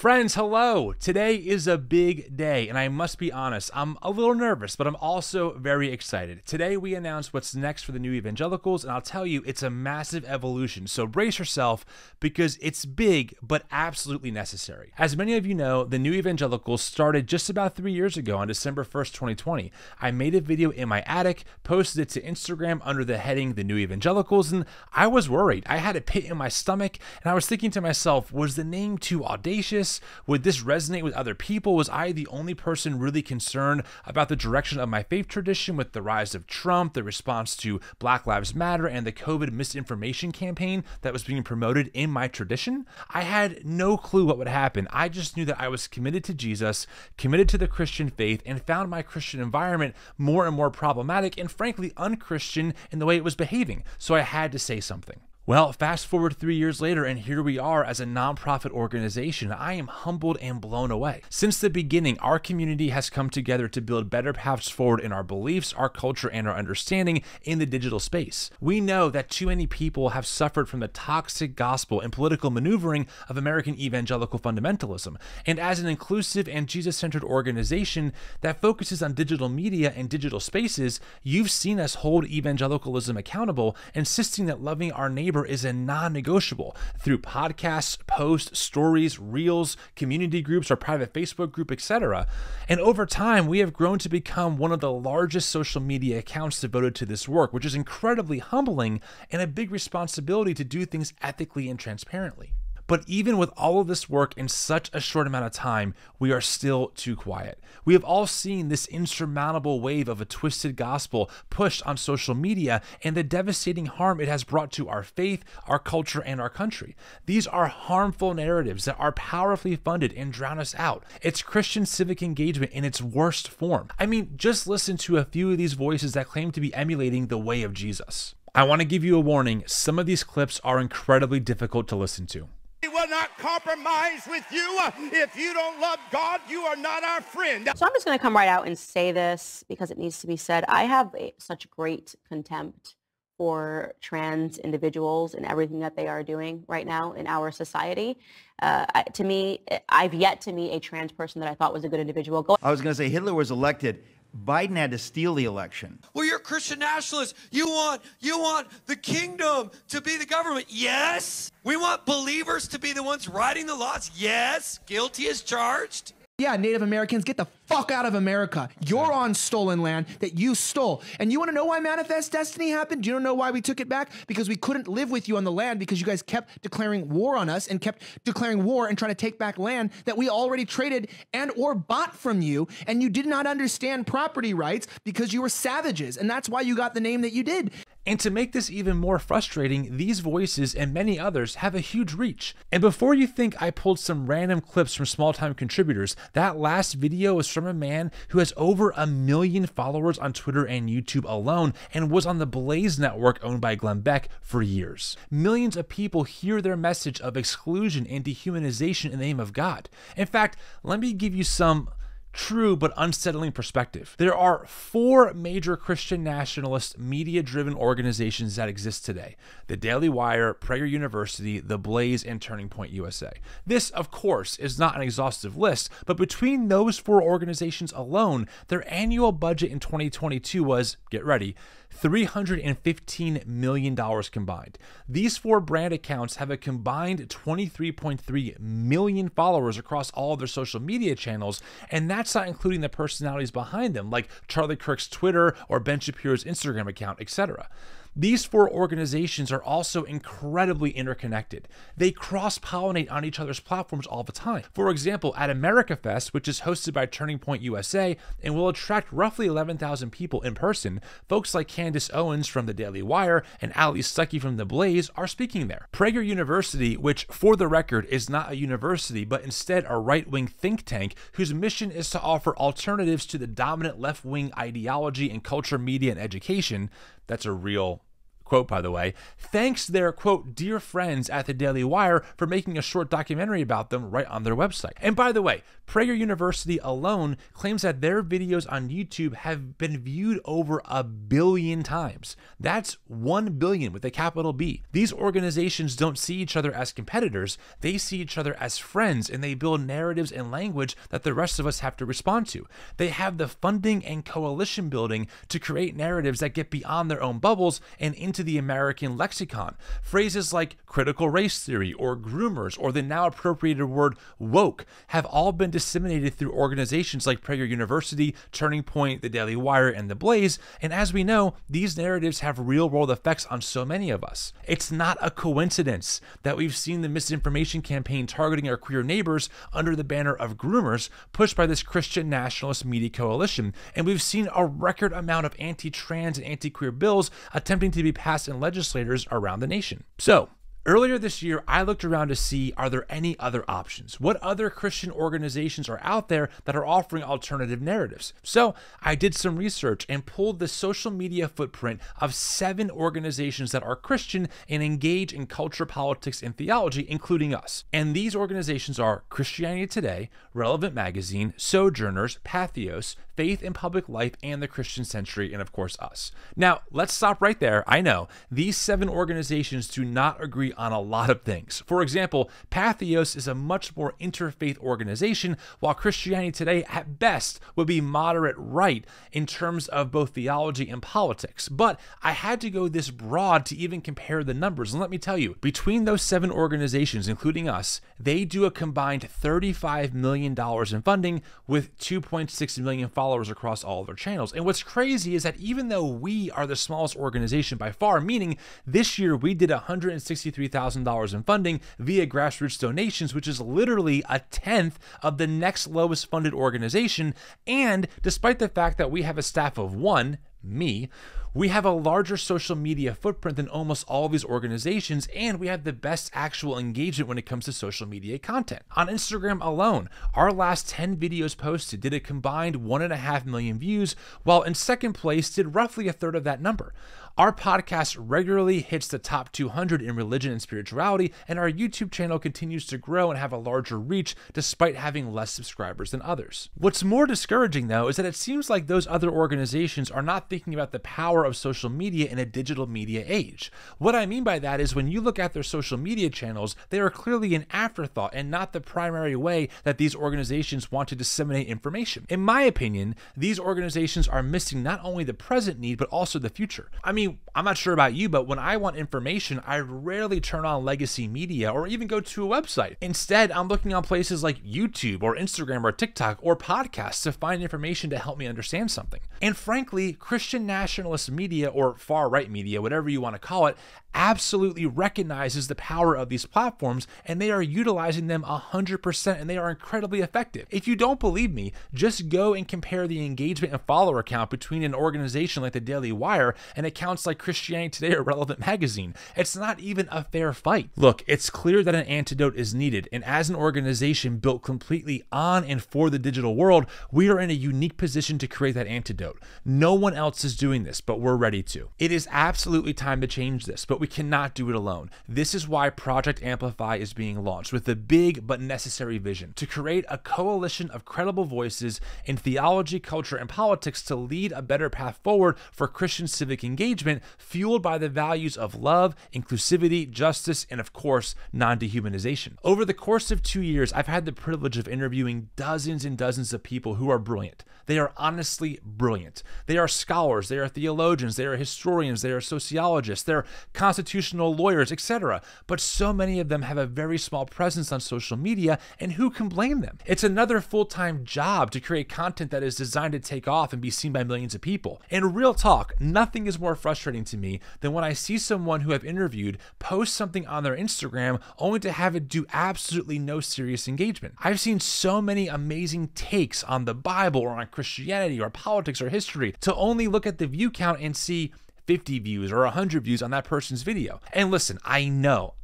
Friends, hello! Today is a big day, and I must be honest, I'm a little nervous, but I'm also very excited. Today we announce what's next for the new Evangelicals, and I'll tell you, it's a massive evolution, so brace yourself, because it's big, but absolutely necessary. As many of you know, the new Evangelicals started just about 3 years ago on December 1st, 2020. I made a video in my attic, posted it to Instagram under the heading, The New Evangelicals, and I was worried. I had a pit in my stomach, and I was thinking to myself, was the name too audacious? Would this resonate with other people? Was I the only person really concerned about the direction of my faith tradition with the rise of Trump, the response to Black Lives Matter, and the COVID misinformation campaign that was being promoted in my tradition? I had no clue what would happen. I just knew that I was committed to Jesus, committed to the Christian faith, and found my Christian environment more and more problematic and frankly unchristian in the way it was behaving. So I had to say something. Well, fast forward 3 years later, and here we are as a nonprofit organization. I am humbled and blown away. Since the beginning, our community has come together to build better paths forward in our beliefs, our culture, and our understanding in the digital space. We know that too many people have suffered from the toxic gospel and political maneuvering of American evangelical fundamentalism. And as an inclusive and Jesus-centered organization that focuses on digital media and digital spaces, you've seen us hold evangelicalism accountable, insisting that loving our neighbor is a non-negotiable through podcasts, posts, stories, reels, community groups, our private Facebook group, etc. And over time, we have grown to become one of the largest social media accounts devoted to this work, which is incredibly humbling and a big responsibility to do things ethically and transparently. But even with all of this work in such a short amount of time, we are still too quiet. We have all seen this insurmountable wave of a twisted gospel pushed on social media and the devastating harm it has brought to our faith, our culture, and our country. These are harmful narratives that are powerfully funded and drown us out. It's Christian civic engagement in its worst form. I mean, just listen to a few of these voices that claim to be emulating the way of Jesus. I want to give you a warning. Some of these clips are incredibly difficult to listen to. We will not compromise with you. If you don't love God, you are not our friend. So I'm just going to come right out and say this because it needs to be said. I have such great contempt for trans individuals and everything that they are doing right now in our society. To me, I've yet to meet a trans person that I thought was a good individual. I was going to say Hitler was elected. Biden had to steal the election. Well, you're a Christian nationalist. You want the kingdom to be the government. Yes. We want believers to be the ones writing the laws. Yes. Guilty as charged. Yeah, Native Americans, get the fuck out of America. You're on stolen land that you stole. And you want to know why Manifest Destiny happened? Do you know why we took it back? Because we couldn't live with you on the land because you guys kept declaring war on us and kept declaring war and trying to take back land that we already traded and or bought from you. And you did not understand property rights because you were savages. And that's why you got the name that you did. And to make this even more frustrating, these voices and many others have a huge reach. And before you think I pulled some random clips from small-time contributors, that last video is from a man who has over 1 million followers on Twitter and YouTube alone and was on the Blaze network owned by Glenn Beck for years. Millions of people hear their message of exclusion and dehumanization in the name of God. In fact, let me give you some true but unsettling perspective. There are 4 major Christian nationalist media-driven organizations that exist today: the Daily Wire, Prager University, The Blaze, and Turning Point USA. This, of course, is not an exhaustive list, but between those 4 organizations alone, their annual budget in 2022 was, get ready, $315 million combined. These 4 brand accounts have a combined 23.3 million followers across all of their social media channels, and that's not including the personalities behind them, like Charlie Kirk's Twitter or Ben Shapiro's Instagram account, etc. These 4 organizations are also incredibly interconnected. They cross-pollinate on each other's platforms all the time. For example, at America Fest, which is hosted by Turning Point USA and will attract roughly 11,000 people in person, folks like Candace Owens from the Daily Wire and Ali Stuckey from The Blaze are speaking there. Prager University, which for the record is not a university but instead a right-wing think tank whose mission is to offer alternatives to the dominant left-wing ideology in culture, media, and education, that's a real quote, by the way, thanks their, quote, dear friends at the Daily Wire for making a short documentary about them right on their website. And by the way, Prager University alone claims that their videos on YouTube have been viewed over 1 billion times. That's 1 billion with a capital B. These organizations don't see each other as competitors, they see each other as friends, and they build narratives and language that the rest of us have to respond to. They have the funding and coalition building to create narratives that get beyond their own bubbles and into the American lexicon. Phrases like critical race theory or groomers or the now appropriated word woke have all been disseminated through organizations like Prager University, Turning Point, the Daily Wire, and The Blaze, and as we know, these narratives have real-world effects on so many of us. It's not a coincidence that we've seen the misinformation campaign targeting our queer neighbors under the banner of groomers pushed by this Christian nationalist media coalition, and we've seen a record amount of anti-trans and anti-queer bills attempting to be passed in legislators around the nation. So, earlier this year, I looked around to see, are there any other options? What other Christian organizations are out there that are offering alternative narratives? So I did some research and pulled the social media footprint of 7 organizations that are Christian and engage in culture, politics, and theology, including us. And these organizations are Christianity Today, Relevant Magazine, Sojourners, Patheos, Faith in Public Life, and the Christian Century, and of course us. Now, let's stop right there. I know these 7 organizations do not agree on a lot of things. For example, Patheos is a much more interfaith organization, while Christianity Today at best would be moderate right in terms of both theology and politics. But I had to go this broad to even compare the numbers. And let me tell you, between those 7 organizations, including us, they do a combined $35 million in funding with 2.6 million followers across all of their channels. And what's crazy is that even though we are the smallest organization by far, meaning this year we did $163,000 in funding via grassroots donations, which is literally a tenth of the next lowest funded organization, and despite the fact that we have a staff of 1, me, we have a larger social media footprint than almost all of these organizations, and we have the best actual engagement when it comes to social media content. On Instagram alone, our last 10 videos posted did a combined 1.5 million views, while in second place did roughly a third of that number. Our podcast regularly hits the top 200 in religion and spirituality, and our YouTube channel continues to grow and have a larger reach despite having less subscribers than others. What's more discouraging, though, is that it seems like those other organizations are not thinking about the power of social media in a digital media age. What I mean by that is when you look at their social media channels, they are clearly an afterthought and not the primary way that these organizations want to disseminate information. In my opinion, these organizations are missing not only the present need, but also the future. I mean, I'm not sure about you, but when I want information, I rarely turn on legacy media or even go to a website. Instead, I'm looking on places like YouTube or Instagram or TikTok or podcasts to find information to help me understand something. And frankly, Christian nationalist media or far-right media, whatever you want to call it, absolutely recognizes the power of these platforms, and they are utilizing them 100%, and they are incredibly effective. If you don't believe me, just go and compare the engagement and follower count between an organization like the Daily Wire and accounts like Christianity Today or Relevant Magazine. It's not even a fair fight. Look, it's clear that an antidote is needed, and as an organization built completely on and for the digital world, we are in a unique position to create that antidote. No one else is doing this, but we're ready to. It is absolutely time to change this, but we cannot do it alone. This is why Project Amplify is being launched with a big but necessary vision to create a coalition of credible voices in theology, culture, and politics to lead a better path forward for Christian civic engagement fueled by the values of love, inclusivity, justice, and of course, non-dehumanization. Over the course of 2 years, I've had the privilege of interviewing dozens and dozens of people who are brilliant. They are honestly brilliant. They are scholars, they are theologians, they are historians, they are sociologists, they're constitutional lawyers, etc. But so many of them have a very small presence on social media, and who can blame them? It's another full-time job to create content that is designed to take off and be seen by millions of people. And real talk, nothing is more frustrating to me than when I see someone who I've interviewed post something on their Instagram only to have it do absolutely no serious engagement. I've seen so many amazing takes on the Bible or on Christianity or politics or history to only look at the view count and see 50 views or 100 views on that person's video. And listen, I know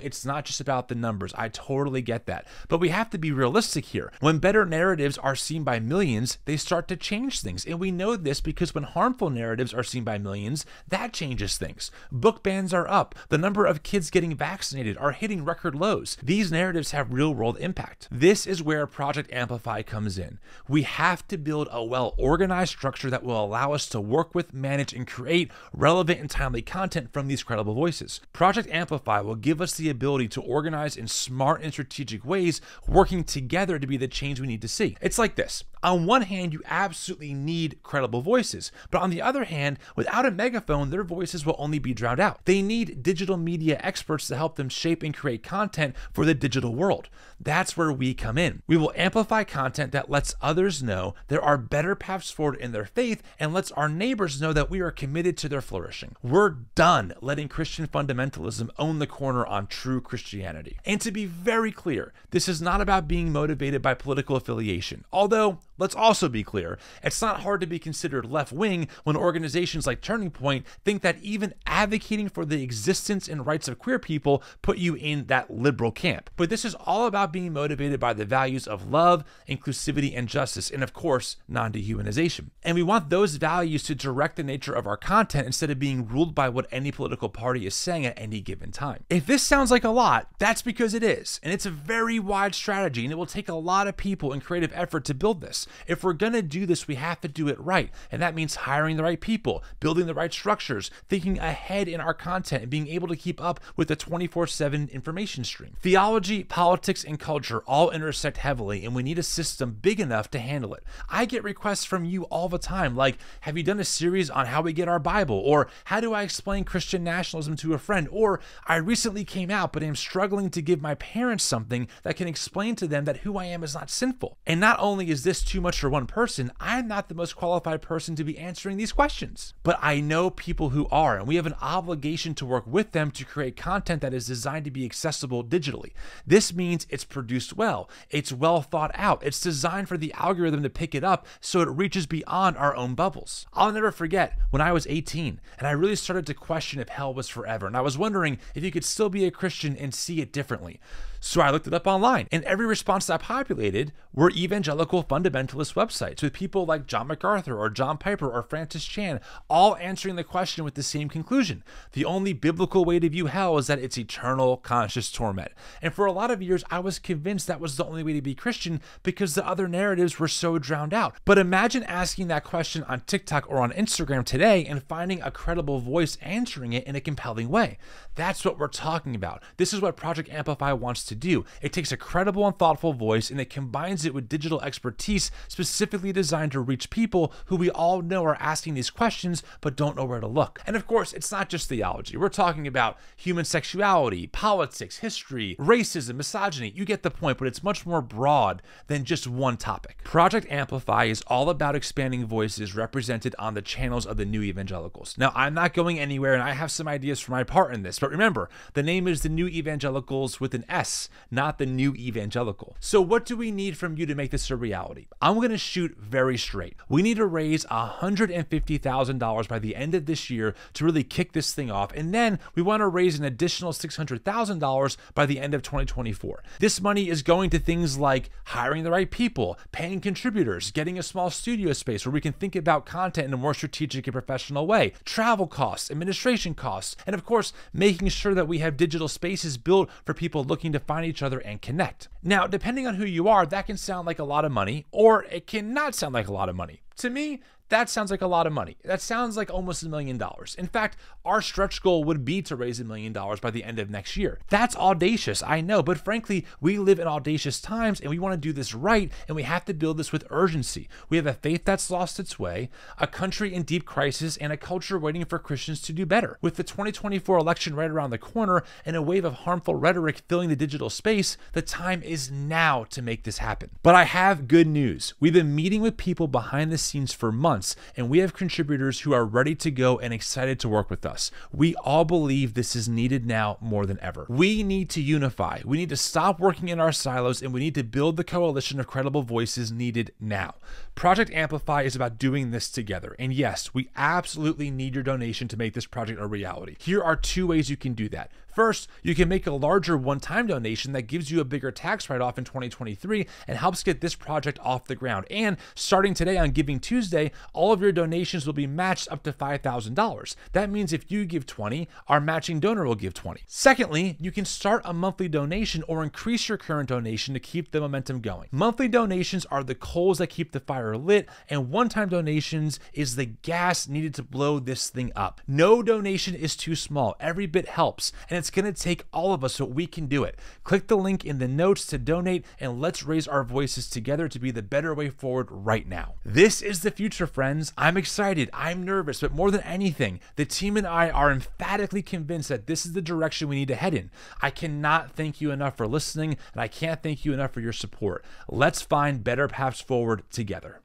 it's not just about the numbers. I totally get that. But we have to be realistic here. When better narratives are seen by millions, they start to change things. And we know this because when harmful narratives are seen by millions, that changes things. Book bans are up. The number of kids getting vaccinated are hitting record lows. These narratives have real-world impact. This is where Project Amplify comes in. We have to build a well-organized structure that will allow us to work with, manage, and create relevant and timely content from these credible voices. Project Amplify will give us the ability to organize in smart and strategic ways, working together to be the change we need to see. It's like this. On one hand, you absolutely need credible voices, but on the other hand, without a megaphone, their voices will only be drowned out. They need digital media experts to help them shape and create content for the digital world. That's where we come in. We will amplify content that lets others know there are better paths forward in their faith and lets our neighbors know that we are committed to their flourishing. We're done letting Christian fundamentalism own the corner on true Christianity. And to be very clear, this is not about being motivated by political affiliation. Although, let's also be clear, it's not hard to be considered left-wing when organizations like Turning Point think that even advocating for the existence and rights of queer people put you in that liberal camp. But this is all about being motivated by the values of love, inclusivity, and justice, and of course, non-dehumanization. And we want those values to direct the nature of our content instead of being ruled by what any political party is saying at any given time. If this sounds like a lot, that's because it is. And it's a very wide strategy, and it will take a lot of people and creative effort to build this. If we're going to do this, we have to do it right. And that means hiring the right people, building the right structures, thinking ahead in our content, and being able to keep up with the 24/7 information stream. Theology, politics, and culture all intersect heavily, and we need a system big enough to handle it. I get requests from you all the time, like, have you done a series on how we get our Bible? Or how do I explain Christian nationalism to a friend? Or I recently came out, but am struggling to give my parents something that can explain to them that who I am is not sinful. And not only is this too much for one person, I'm not the most qualified person to be answering these questions. But I know people who are, and we have an obligation to work with them to create content that is designed to be accessible digitally. This means it's produced well, it's well thought out, it's designed for the algorithm to pick it up so it reaches beyond our own bubbles. I'll never forget when I was 18 and I really started to question if hell was forever, and I was wondering if you could still be a Christian and see it differently. So I looked it up online, and every response that populated were evangelical fundamentalist websites with people like John MacArthur or John Piper or Francis Chan, all answering the question with the same conclusion. The only biblical way to view hell is that it's eternal conscious torment. And for a lot of years, I was convinced that was the only way to be Christian because the other narratives were so drowned out. But imagine asking that question on TikTok or on Instagram today and finding a credible voice answering it in a compelling way. That's what we're talking about. This is what Project Amplify wants to do. It takes a credible and thoughtful voice and it combines it with digital expertise specifically designed to reach people who we all know are asking these questions but don't know where to look. And of course, it's not just theology. We're talking about human sexuality, politics, history, racism, misogyny. You get the point, but it's much more broad than just one topic. Project Amplify is all about expanding voices represented on the channels of the New Evangelicals. Now, I'm not going anywhere and I have some ideas for my part in this, but remember, the name is the New Evangelicals with an S, not the New Evangelical. So what do we need from you to make this a reality? I'm going to shoot very straight. We need to raise $150,000 by the end of this year to really kick this thing off, and then we want to raise an additional $600,000 by the end of 2024. This money is going to things like hiring the right people, paying contributors, getting a small studio space where we can think about content in a more strategic and professional way, travel costs, administration costs, and of course, making sure that we have digital spaces built for people looking to find each other and connect. Now, depending on who you are, that can sound like a lot of money, or it cannot sound like a lot of money. To me, that sounds like a lot of money. That sounds like almost $1 million. In fact, our stretch goal would be to raise $1 million by the end of next year. That's audacious, I know, but frankly, we live in audacious times and we want to do this right, and we have to build this with urgency. We have a faith that's lost its way, a country in deep crisis, and a culture waiting for Christians to do better. With the 2024 election right around the corner and a wave of harmful rhetoric filling the digital space, the time is now to make this happen. But I have good news. We've been meeting with people behind the scenes for months months, and we have contributors who are ready to go and excited to work with us. We all believe this is needed now more than ever. We need to unify. We need to stop working in our silos, and we need to build the coalition of credible voices needed now. Project Amplify is about doing this together. And yes, we absolutely need your donation to make this project a reality. Here are 2 ways you can do that. First, you can make a larger one-time donation that gives you a bigger tax write-off in 2023 and helps get this project off the ground. And starting today on Giving Tuesday, all of your donations will be matched up to $5,000. That means if you give 20, our matching donor will give 20. Secondly, you can start a monthly donation or increase your current donation to keep the momentum going. Monthly donations are the coals that keep the fire lit, and one-time donations is the gas needed to blow this thing up. No donation is too small. Every bit helps, and it's going to take all of us so we can do it. Click the link in the notes to donate, and let's raise our voices together to be the better way forward right now. This is the future, friends. I'm excited. I'm nervous, but more than anything, the team and I are emphatically convinced that this is the direction we need to head in. I cannot thank you enough for listening, and I can't thank you enough for your support. Let's find better paths forward together.